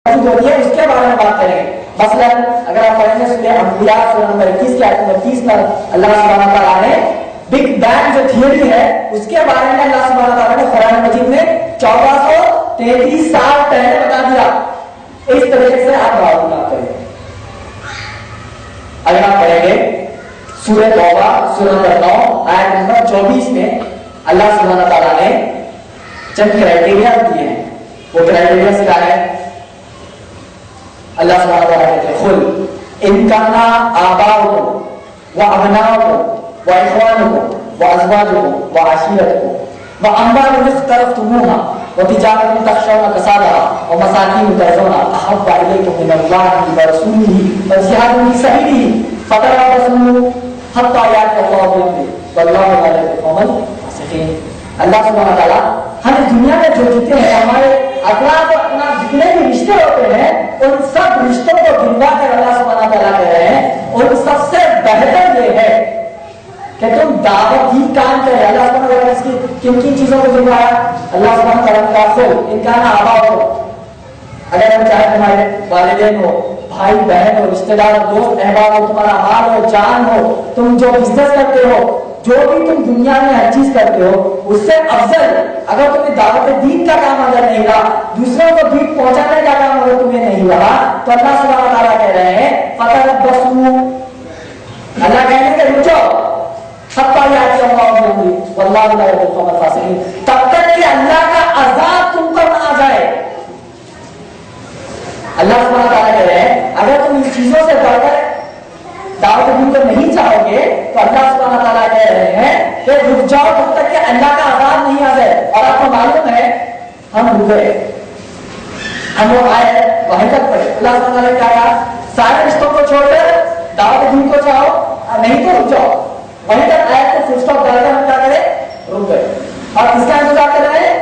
ہوتی ہے اس کے بارے میں بات کریں گے. مثلاً اگر آپ پڑھیں گے سورہ انبیاء سورہ نمبر 21 کی آیت نمبر 30 میں اللہ سبحانہ تعالیٰ نے بگ بینگ جو تھیوری ہے اس کے بارے میں اللہ سبحانہ تعالیٰ نے قرآن مجید میں 1433 سال پہلے بتا دیا. اس طریقے سے آپ بات کریں. اگر آپ پڑھیں گے سورہ توبہ سورہ نمبر 9 آیت نمبر 24 میں اللہ سبحانہ تعالیٰ نے چند کرائٹیریا دیے ہیں. وہ کرائٹیریا کیا ہے؟ اللہ سبحانہ تعالیٰ کہتے ہیں خل ان کانا آباؤکم و ابناؤکم و اخوانکم و ازواجکم و عشیرتکم و اموال اقترفتموها و تجارت تخشون کسادها و مساکین ترضونها احب الیکم من اللہ و رسولہ و جہاد فی سبیلہ فتربصوا حتی یأتی اللہ بامرہ واللہ لا یہدی القوم الفاسقین. اللہ سبحانہ تعالیٰ ہمیں دنیا میں جو جتنے ہیں ہمارے اطراف اپنا جتنے بھی رشتے ہوتے ہیں ان سب رشتوں کو گنوا کر اللہ سبحانہ تعالیٰ کہہ رہے ہیں ان سب سے بہتر یہ ہے کہ تم دعوت ہی کام کرے. اللہ سبحانہ تعالیٰ نے اس کی کن کن چیزوں کو گنوایا؟ اللہ سبحانہ تعالیٰ نے کہا خود ان کا نا آبا ہو, اگر ہم چاہے تمہارے والدین ہو بھائی بہن ہو رشتے دار دوست احباب ہو تمہارا مال ہو جان ہو تم جو بزنس کرتے ہو جو بھی تم دنیا میں ہر چیز کرتے ہو اس سے افضل اگر تمہیں دعوت دین کا کام اگر نہیں رہا دوسروں کو دین پہنچانے کا کام اگر تمہیں نہیں رہا تو اللہ سبحانہ تعالیٰ کہہ رہے ہیں فتربصوا اللہ کہنے کہ رک جاؤ حتی یأتی اللہ بامرہ واللہ لا یہدی القوم الفاسقین تب تک کہ اللہ کا عذاب تم پر نہ آ جائے. اللہ سبحانہ تعالیٰ کہہ رہے ہیں اگر تم ان چیزوں سے بڑھ کر دعوت دین کو نہیں چاہو گے تو اللہ سبحانہ تعالیٰ کہہ رہے ہیں کہ رک جاؤ تب تک کہ اللہ کا عذاب نہیں آ جائے. اور آپ کو معلوم ہے ہم رکے ہم وہ آئے وہیں تک پڑے. اللہ سبحانہ تعالیٰ نے کہا سارے رشتوں کو چھوڑ کر دعوت دین کو چاہو نہیں تو رک جاؤ وہیں تک آئے تو فل اسٹاپ ڈال کر ہم کیا کریں رک گئے. اور کس کا انتظار کر رہے ہیں؟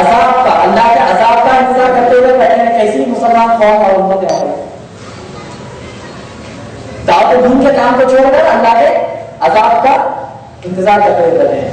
عذاب کا. اللہ کے عذاب کا انتظار کرتے ہوئے پہلے کیسی مسلمان قوم اور امت ہے دعوت دین کے کام کو چھوڑ کر اللہ کے عذاب کا انتظار کرتے ہوئے کرتے ہیں.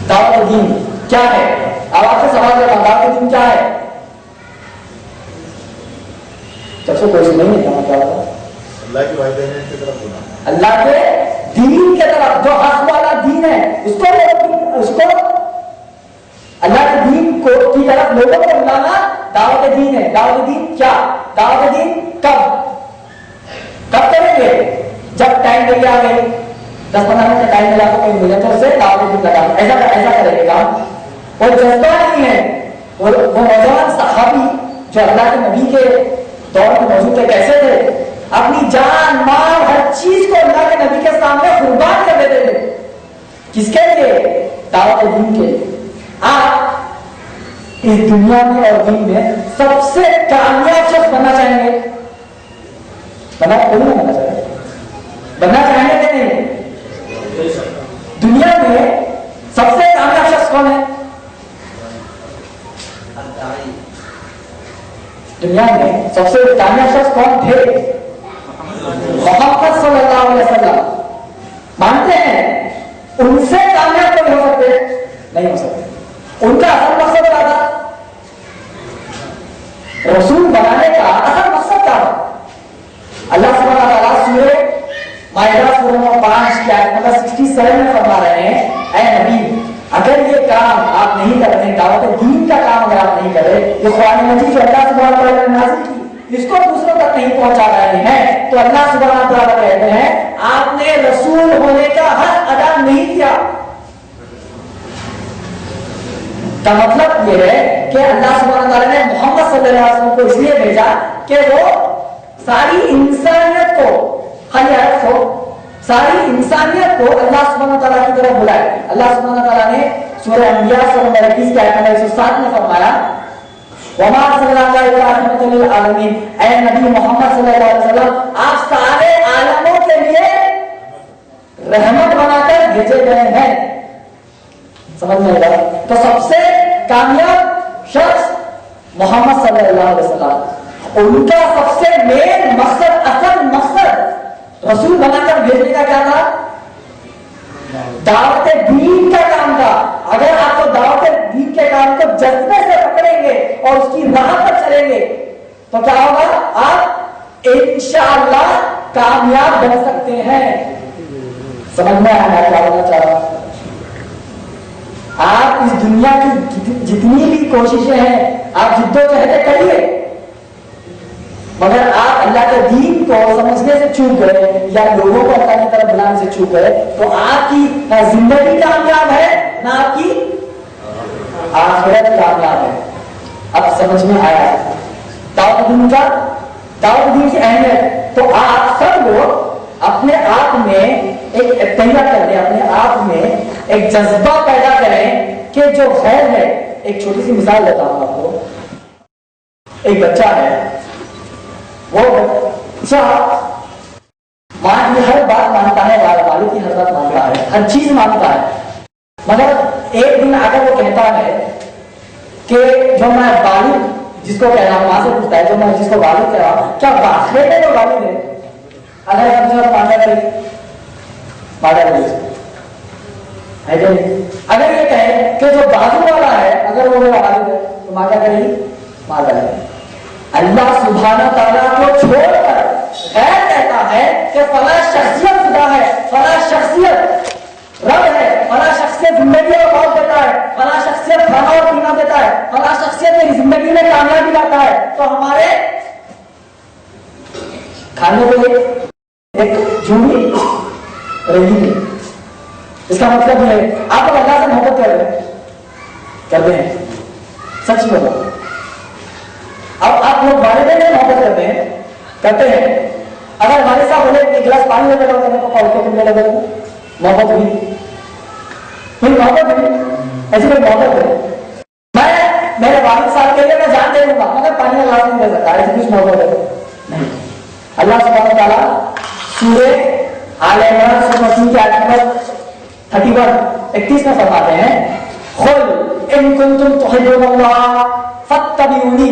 دعوت دین کیا ہے؟ آپ سے سوال کرتا ہوں دعوت دین کیا ہے؟ سب سے کوئی نہیں ہے کیا ہوتا اللہ کی والدین کی طرف ہونا اللہ کے دین کے طرف جو حق والا دین ہے اس کو اللہ کے دین کو کی طرف لوگوں کو بلانا دعوت دین ہے. دعوت دین کیا؟ دعوت دین کب کریں گے؟ جب ٹائم لگے آ گئی 10-15 منٹ کا ٹائم ملا تو کوئی ملے تو اسے دعوت دین لگا ایسا کریں گے کام. وہ جذبہ نہیں ہے. وہ نوجوان صحابی جو اللہ کے نبی کے دور میں موجود تھے کیسے تھے؟ اپنی جان مال ہر چیز کو اللہ کے نبی کے سامنے قربان کر دیتے تھے. کس کے لیے؟ دعوت دین کے لیے. آپ اس دنیا میں اور دین میں سب سے کامیاب شخص بننا چاہیں گے؟ بننا کوئی نہیں بننا چاہے بننا چاہیں گے کہ نہیں؟ دنیا میں سب سے کامیاب شخص کون ہے؟ دنیا میں سب سے کامیاب شخص کون تھے؟ محمد صلی اللہ علیہ وسلم. مانتے ہیں ان سے کامیاب کوئی ہو سکتے نہیں ہو سکتے. ان کا اصل مقصد کیا تھا؟ رسول بنانے کا اصل مقصد کیا تھا؟ اللہ سبحانہ تعالیٰ سورہ مائدہ سورہ نمبر 5 کی آیت نمبر 67 میں فرما رہے ہیں اے نبی اگر یہ کام آپ نہیں کر رہے دعوت دین کا کام اگر آپ نہیں کر رہے یہ قرآن مجید جو اللہ سبحانہ تعالیٰ نے نازل کی اس کو دوسروں تک نہیں پہنچا رہے ہیں تو اللہ سبحانہ تعالیٰ کہتے ہیں آپ نے رسول ہونے کا حق ادا نہیں کیا. کا مطلب یہ ہے کہ اللہ سبحانہ تعالیٰ نے محمد صلی اللہ علیہ وسلم کو اس لیے بھیجا کہ وہ ساری انسانیت کو خلیات کو ساری انسانیت کو اللہ سبحانہ تعالیٰ کی طرف بلائے. اللہ سبحانہ تعالیٰ نے سورہ انبیاء سورہ نمبر 21 کی آیت نمبر 107 میں فرمایا وما ارسلناک الا رحمۃ للعالمین اے نبی محمد صلی اللہ علیہ وسلم آپ سارے عالموں کے لیے رحمت بنا کر بھیجے گئے ہیں. سمجھ میں آئے گا؟ تو سب سے کامیاب شخص محمد صلی اللہ علیہ وسلم. ان کا سب سے مین مقصد اصل مقصد رسول بنا کر بھیجنے کا کیا تھا؟ دعوت دین کا کام تھا. اگر آپ کو دعوت دین کے کام کو جذبے سے پکڑیں گے گے اور اس کی راہ پر چلیں گے تو کیا ہوگا؟ آپ انشاءاللہ کامیاب بن سکتے ہیں۔ سمجھ میں آیا کیا ہونا چاہ رہا ہوں؟ آپ اس دنیا کی جتنی بھی کوششیں ہیں آپ جدوجہد کریے، مگر آپ اللہ کے دین کو سمجھنے سے چوک گئے یا لوگوں کو اللہ کی طرف بلانے سے چوک گئے تو آپ کی نہ زندگی کامیاب ہے نہ آپ کی آخرت کامیاب ہے۔ اب سمجھ میں آیا دعوت دین کی اہمیت۔ تو آپ سب لوگ اپنے آپ میں ایک تیار کر دیں، اپنے آپ میں ایک جذبہ پیدا کریں کہ جو خیر ہے۔ ایک چھوٹی سی مثال دیتا ہوں آپ کو۔ ایک بچہ ہے، وہ بچہ ماں کی ہر بات مانتا ہے، والد کی ہر بات مانتا ہے، ہر چیز مانتا ہے، مگر ایک دن اگر وہ کہتا ہے کہ جو میں والد جس کو کہہ رہا ہوں، ماں سے پوچھتا ہے جو میں جس کو والد کہہ رہا ہوں کیا واقعی میں وہ والد ہے؟ اگر اگر یہ کہے کہ جو بازو والا ہے اگر وہ میرا والد ہے تو ماں کیا کرے گی؟ ماں کرے گی۔ اللہ سبحانہ تعالیٰ کو چھوڑ کر غیر کہتا ہے کہ فلاں شخصیت خدا ہے، فلاں شخصیت رب ہے، فلاں شخصیت زندگی اور موت دیتا ہے، فلاں شخصیت کھانا اور پینا دیتا ہے، فلاں شخصیت میری زندگی میں کامیابی لاتا ہے، تو ہمارے کھانے کے لیے ایک جھوڑی رہی ہے۔ اس کا مطلب ہے آپ لوگ اللہ سے محبت کرتے ہیں، سچ میں بولو۔ اب آپ لوگ والدین سے محبت کرتے ہیں، اگر والد صاحب بولے ایک گلاس پانی لے کر پکڑ لگے محبت ہوئی، پھر محبت ہوئی، ایسی کوئی محبت ہے؟ میں میرے والد صاحب کے لیے میں جان دے دوں گا مگر پانی کا گلاس نہیں دے سکتا، ایسی کچھ محبت ہے نہیں۔ اللہ سبحانہ تعالیٰ سورہ آل عمران سورہ 3 کی آیت نمبر 31 میں فرماتے ہیں قل ان کنتم تحبون اللہ فاتبعونی،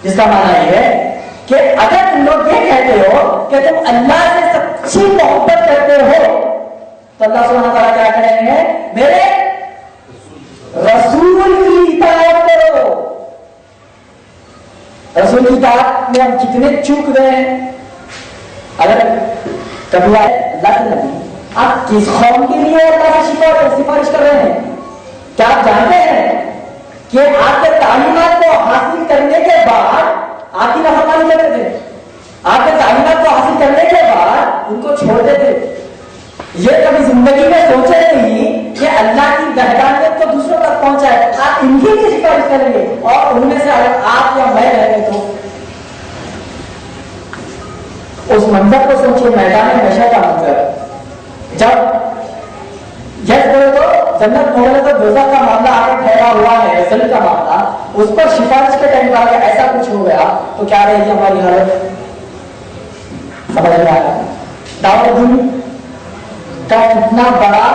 جس کا معنی یہ ہے کہ اگر تم لوگ یہ کہتے ہو کہ تم اللہ سے سچی محبت کرتے ہو تو اللہ سبحانہ تعالیٰ کیا کریں گے؟ میرے رسول کی اطاعت کرو۔ رسول کی اطاعت میں ہم کتنے چوک گئے ہیں۔ اگر کبھی آئے اللہ کے نبی آپ کس قوم کے لیے اللہ کی سفارش کر رہے ہیں؟ کیا آپ جانتے ہیں کہ آپ کے تعلیمات کو حاصل کرنے کے بعد آپ کی نافرمانی کرتے تھے، آپ کے تعلیمات کو حاصل کرنے کے بعد ان کو چھوڑتے تھے؟ یہ کبھی زندگی میں سوچے نہیں کہ اللہ کی وحدانیت کو دوسروں تک پہنچائے، آپ انہیں کی سفارش کریں گے اور ان میں سے اگر آپ یا میں رہے تو اس منظر کو سوچیے، میدان محشر کا منظر، جب یس بولے تو جنت بولے تو دوزخ کا معاملہ آگے ٹھہرا ہوا ہے، رسل کا معاملہ، اس پر سفارش کے ٹائم پر اگر ایسا کچھ ہو گیا تو کیا رہے گی ہماری حالت؟ سمجھ میں آیا؟ دعوت دین کا کتنا بڑا،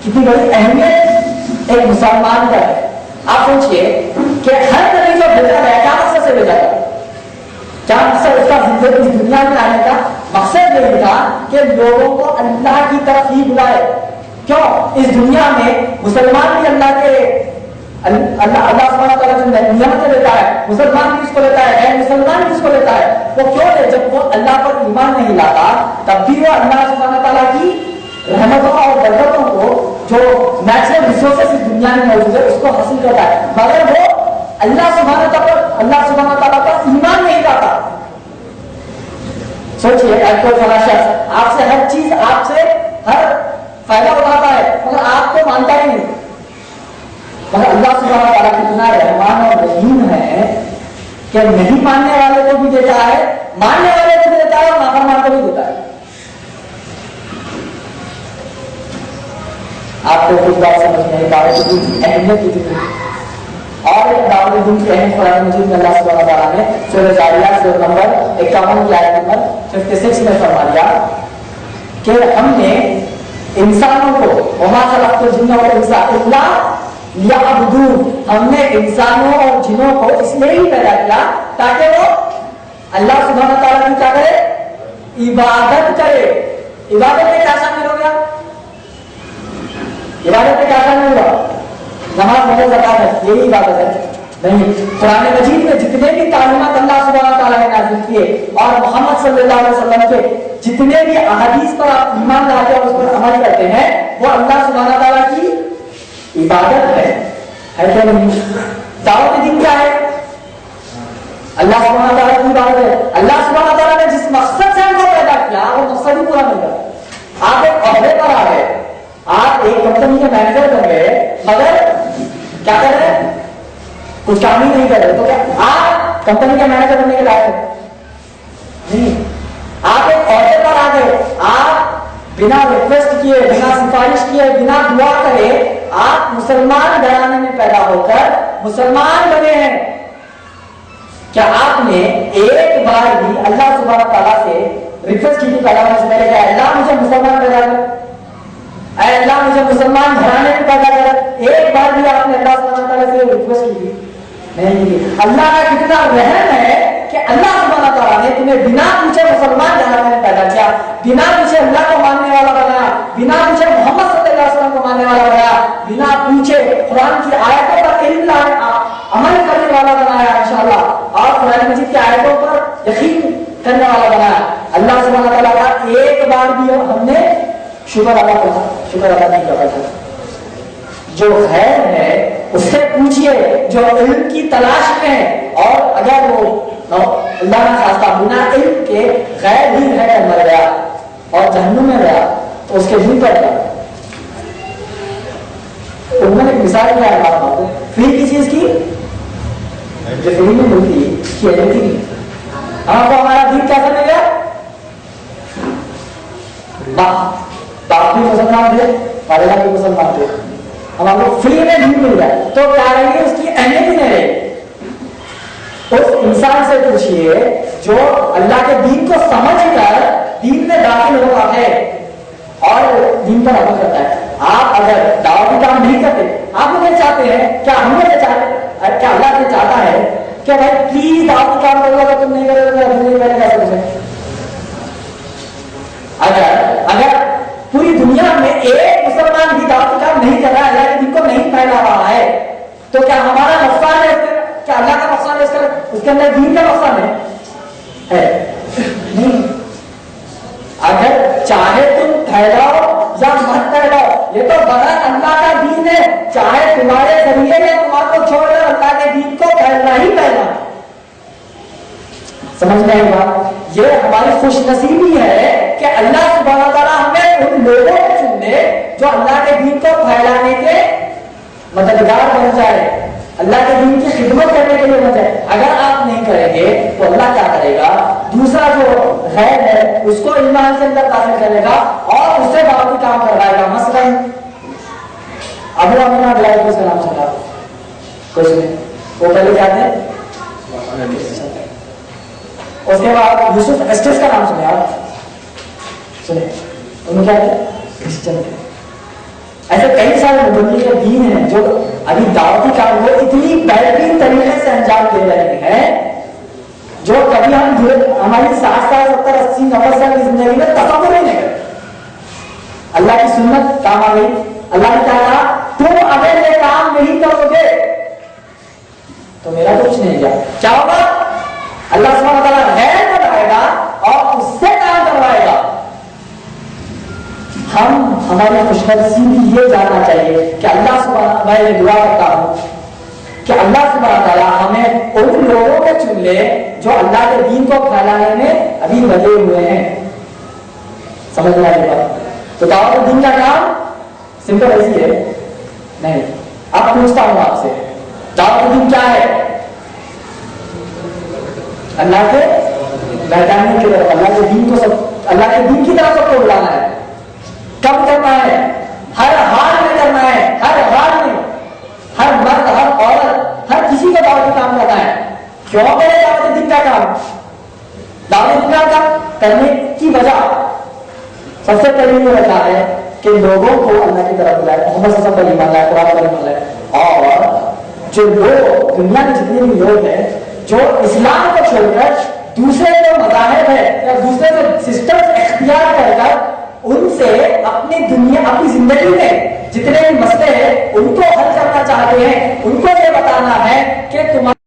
کتنی بڑی اہمیت ایک مسلمان کا ہے۔ آپ سوچئے کہ ہر نبی جو بھیجا گیا کیا مقصد سے بھیجا گیا؟ کیا مقصد اس کا زندگی اس دنیا میں آنے کا مقصد یہ تھا کہ لوگوں کو اللہ کی طرف ہی بلائے۔ کیوں؟ اس دنیا میں مسلمان بھی اللہ کے اللہ سبحانہ تعالیٰ جو نعمتیں دیتا ہے، مسلمان بھی اس کو لیتا ہے، غیر مسلمان بھی اس کو لیتا ہے۔ وہ کیوں لے؟ جب وہ اللہ پر ایمان نہیں لاتا تب بھی وہ اللہ سبحانہ تعالیٰ کی رحمتوں اور برکتوں کو جو نیچرل ریسورسز اس دنیا میں موجود ہے اس کو حاصل کرتا ہے، مگر وہ اللہ سبحانہ تعالیٰ پر ایمان نہیں لاتا۔ سوچئے کوئی فلاں شخص آپ سے ہر چیز، آپ سے ہر فائدہ اٹھاتا ہے مگر آپ کو مانتا ہی نہیں، مگر اللہ سبحانہ تعالیٰ کتنا رحمان اور رحیم ہے کہ نہیں ماننے والے کو بھی دیتا ہے، ماننے والے کو بھی دیتا ہے اور نافرمان کو بھی دیتا ہے۔ آپ کو کچھ بات سمجھ میں دعوت دین کی اہمیت کتنی ہے، اور ایک دعوت دین کی اہمیت قرآن مجید میں اللہ سبحانہ تعالیٰ نے سورہ جاریات سورہ نمبر 51 کی آیت نمبر 56 میں فرما دیا کہ ہم نے انسانوں کو وما خلقت الجن والانس الا لیعبدون، ہم نے انسانوں اور جنوں کو اس لیے ہی پیدا کیا تاکہ وہ اللہ سبحانہ تعالیٰ کی کیا کرے؟ عبادت کرے۔ عبادت میں کیا شامل ہو گیا؟ عبادت میں کیا شامل ہوا؟ نماز روزہ زکات ہے، یہی عبادت ہے۔ نہیں. قرآن مجید میں جتنے بھی تعلیمات اللہ سبحانہ تعالیٰ نے نازل کیے اور محمد صلی اللہ علیہ وسلم کے جتنے بھی احادیث پر آپ ایمان لاتے اور اس پر عمل کرتے ہیں وہ اللہ سبحانہ تعالیٰ کی عبادت ہے کہ نہیں؟ دعوت دین کیا ہے؟ اللہ سبحانہ تعالیٰ کی عبادت ہے. اللہ سبحانہ تعالیٰ نے جس مقصد سے ہم کو پیدا کیا وہ مقصد ہی پورا نہیں کرتا. آپ ایک عہدے پر آ گئے, آپ ایک کمپنی کے مینیجر بن گئے, مگر کیا کر رہے ہیں؟ کچھ کام ہی نہیں کر رہے. تو کیا آپ کمپنی کے مینیجر بننے کے لائق ہیں؟ نہیں. آپ ایک عہدے پر آ گئے, آپ بنا ریکویسٹ کیے, بنا سفارش کیے, بنا دعا کرے آپ مسلمان گھرانے میں پیدا ہو کر مسلمان بنے ہیں. کیا آپ نے ایک بار بھی اللہ سبحانہ تعالیٰ سے ریکویسٹ کی تھی پیدا ہونے سے پہلے کہ اللہ مجھے مسلمان پیدا کر, اے اللہ مجھے مسلمان گھرانے میں پیدا کر؟ ایک بار بھی آپ نے اللہ سبحانہ تعالیٰ سے ریکویسٹ کی تھی؟ نہیں کی. اللہ کا کتنا رحم ہے کہ اللہ سبحانہ تعالیٰ نے تمہیں بنا پوچھے مسلمان گھرانے میں پیدا کیا, بنا پوچھے اللہ کو ماننے والا بنایا, بنا پوچھے محمد صلی اللہ علیہ وسلم کو ماننے والا بنایا, بنا پوچھے قرآن کی آیتوں پر علم عمل کرنے والا بنایا انشاءاللہ, اور قرآن مجید کی آیتوں پر یقین کرنے والا بنایا. اللہ سبحانہ تعالیٰ کا ایک بار بھی ہم نے شکر ادا نہیں کرتا. جو خیر ہے اس سے پوچھئے جو علم کی تلاش میں ہے, اور اگر وہ اللہ نے خاصہ بنا علم کے غیر ہی رہ کر مر گیا اور جہنم میں گیا تو اس کے دل پر گیا. انہوں نے ایک مثال کیا ہے آپ کو, فری کی چیز کی جو فری میں ملتی کی ایجنسی کی. ہم کو ہمارا دین کیسا مل گیا؟ باپ بھی مسلمان تھے, والدہ بھی مسلمان تھے, ہم کو فری میں دین مل گیا تو کیا رہیں گے, اس کی اہمیت ہی نہیں رہے. اس انسان سے پوچھئے جو اللہ کے دین کو سمجھ کر دین میں داخل ہوا ہے اور دین پر عمل کرتا ہے. آپ اگر دعوتی کام نہیں کرتے, آپ لوگ چاہتے ہیں, کیا ہم لوگ چاہتے, کیا اللہ سے چاہتا ہے کہ بھائی پلیز دعوتی کام کرو, اگر تم نہیں کرو گے اگر پوری دنیا میں ایک مسلمان بھی دعوتی کام نہیں کر رہا ہے, اللہ کے دین کو نہیں پھیلا رہا ہے, تو کیا ہمارا نقصان ہے, کیا اللہ کا نقصان ہے, اس کے اندر دین کا نقصان ہے؟ نہیں. اگر چاہے تم پھیلاؤ یا مت پھیلاؤ, یہ تو بڑا اللہ کا دین ہے, چاہے تمہارے ذریعے میں تمہارے کو چھوڑ کر اللہ کے دین کو پھیلنا ہی پھیلنا. سمجھ میں آئی بات؟ یہ ہماری خوش نصیبی ہے کہ اللہ سبحانہ تعالیٰ ہمیں ان لوگوں کو چن دے جو اللہ کے دین کو پھیلانے کے مددگار بن جائے, اللہ کے دین کی خدمت کرنے کے لیے بن جائے. اگر آپ نہیں کریں گے تو اللہ کیا کرے گا, دوسرا جو غیر ہے اس کو ایمان سے اندر داخل کرے گا اور اس سے دعوتی کام کروائے گا. مثلا ابو امینہ علیہ السلام سنا کچھ نہیں, وہ پہلے کیا تھے, اس کے بعد یوسف ایسٹس کا نام سنے آپ, سنے ان کیا تھے, کرسچن تھے. ایسے کئی سارے مبنی کے دین ہیں جو ابھی دعوتی کام وہ اتنی بہترین طریقے سے انجام دے رہے ہیں جو کبھی ہماری 60 سال 70 80 90 سال کی زندگی میں تصور ہی نہیں کرتے. اللہ کی سنت کام آ گئی. اللہ نے کہا تم اگر یہ کام نہیں کرو گے تو میرا کچھ نہیں گیا. کیا ہوگا, اللہ سبحانہ تعالیٰ غیر بنائے گا اور اس سے کام کروائے گا. ہماری خوش نصیبی یہ جاننا چاہیے کہ اللہ سبحانہ, میں یہ دعا کرتا ہوں کہ اللہ سبحانہ تعالیٰ ہمیں ان لوگوں کو چن لے جو اللہ کے دین کو پھیلانے میں ابھی لگے ہوئے ہیں. سمجھ میں آئی بات؟ تو دعوت دین کا کام سمپل ایسی ہے نہیں. اب پوچھتا ہوں آپ سے, دعوت دین کیا ہے؟ اللہ کے میدان کی طرف, اللہ کے دین کو اللہ کے دین کی طرف سب کو بلانا ہے. کب کرنا ہے؟ ہر حال میں کرنا ہے, ہر حال میں, ہر مرد ہر عورت ہر کسی کو دعوتی کام کرنا ہے. کیوں کرے دعوت دین کا کام؟ دعوت دین کا کام کرنے کی وجہ سب سے پہلی یہ وجہ ہے کہ لوگوں کو اللہ کی طرف بلائے, محمد صلی اللہ علیہ وسلم پر ایمان لائے, قرآن پر ایمان لائے. اور جو لوگ دنیا کے جتنے بھی لوگ ہیں جو اسلام کو چھوڑ کر دوسرے جو مذاہب ہے یا دوسرے جو سسٹم اختیار کر کر ان سے اپنی دنیا اپنی زندگی میں جتنے بھی مسئلے ہیں ان کو حل کرنا چاہتے ہیں، ان کو یہ بتانا ہے کہ تمہارے